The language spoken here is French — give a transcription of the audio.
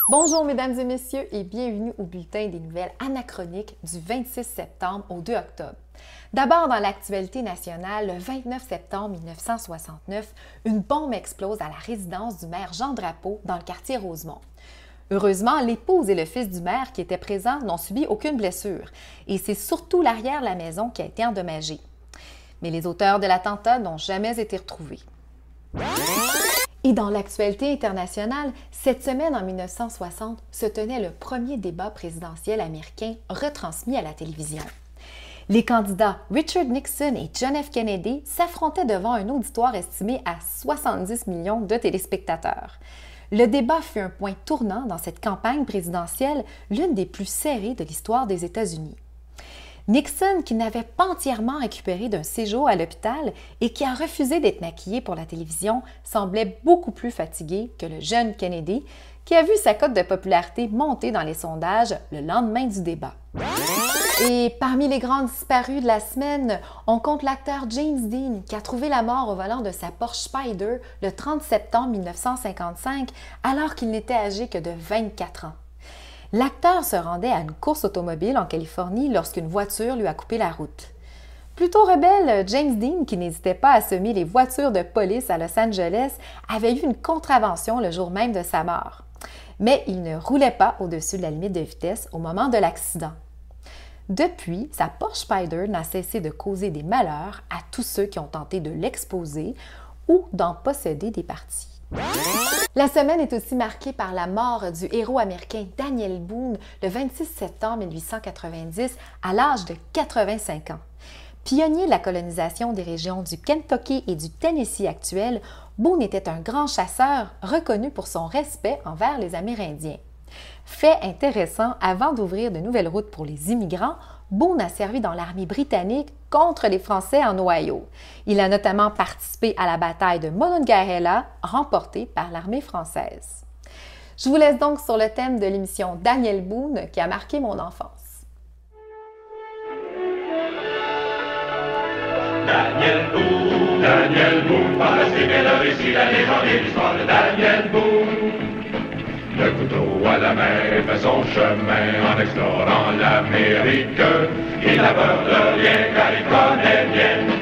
Bonjour mesdames et messieurs et bienvenue au bulletin des nouvelles anachroniques du 26 septembre au 2 octobre. D'abord dans l'actualité nationale, le 29 septembre 1969, une bombe explose à la résidence du maire Jean Drapeau dans le quartier Rosemont. Heureusement, l'épouse et le fils du maire qui étaient présents n'ont subi aucune blessure et c'est surtout l'arrière de la maison qui a été endommagé. Mais les auteurs de l'attentat n'ont jamais été retrouvés. Et dans l'actualité internationale, cette semaine en 1960 se tenait le premier débat présidentiel américain retransmis à la télévision. Les candidats Richard Nixon et John F. Kennedy s'affrontaient devant un auditoire estimé à 70 millions de téléspectateurs. Le débat fut un point tournant dans cette campagne présidentielle, l'une des plus serrées de l'histoire des États-Unis. Nixon, qui n'avait pas entièrement récupéré d'un séjour à l'hôpital et qui a refusé d'être maquillé pour la télévision, semblait beaucoup plus fatigué que le jeune Kennedy, qui a vu sa cote de popularité monter dans les sondages le lendemain du débat. Et parmi les grands disparus de la semaine, on compte l'acteur James Dean, qui a trouvé la mort au volant de sa Porsche Spyder le 30 septembre 1955, alors qu'il n'était âgé que de 24 ans. L'acteur se rendait à une course automobile en Californie lorsqu'une voiture lui a coupé la route. Plutôt rebelle, James Dean, qui n'hésitait pas à semer les voitures de police à Los Angeles, avait eu une contravention le jour même de sa mort. Mais il ne roulait pas au-dessus de la limite de vitesse au moment de l'accident. Depuis, sa Porsche Spyder n'a cessé de causer des malheurs à tous ceux qui ont tenté de l'exposer ou d'en posséder des parties. La semaine est aussi marquée par la mort du héros américain Daniel Boone le 26 septembre 1890 à l'âge de 85 ans. Pionnier de la colonisation des régions du Kentucky et du Tennessee actuel, Boone était un grand chasseur reconnu pour son respect envers les Amérindiens. Fait intéressant, avant d'ouvrir de nouvelles routes pour les immigrants, Boone a servi dans l'armée britannique contre les Français en Ohio. Il a notamment participé à la bataille de Monongahela, remportée par l'armée française. Je vous laisse donc sur le thème de l'émission Daniel Boone qui a marqué mon enfance. Daniel Boone, par la suite et le récit, la légende et l'histoire de Daniel Boone. Le couteau à la main fait son chemin en explorant l'Amérique. Il n'a peur de rien car il connaît bien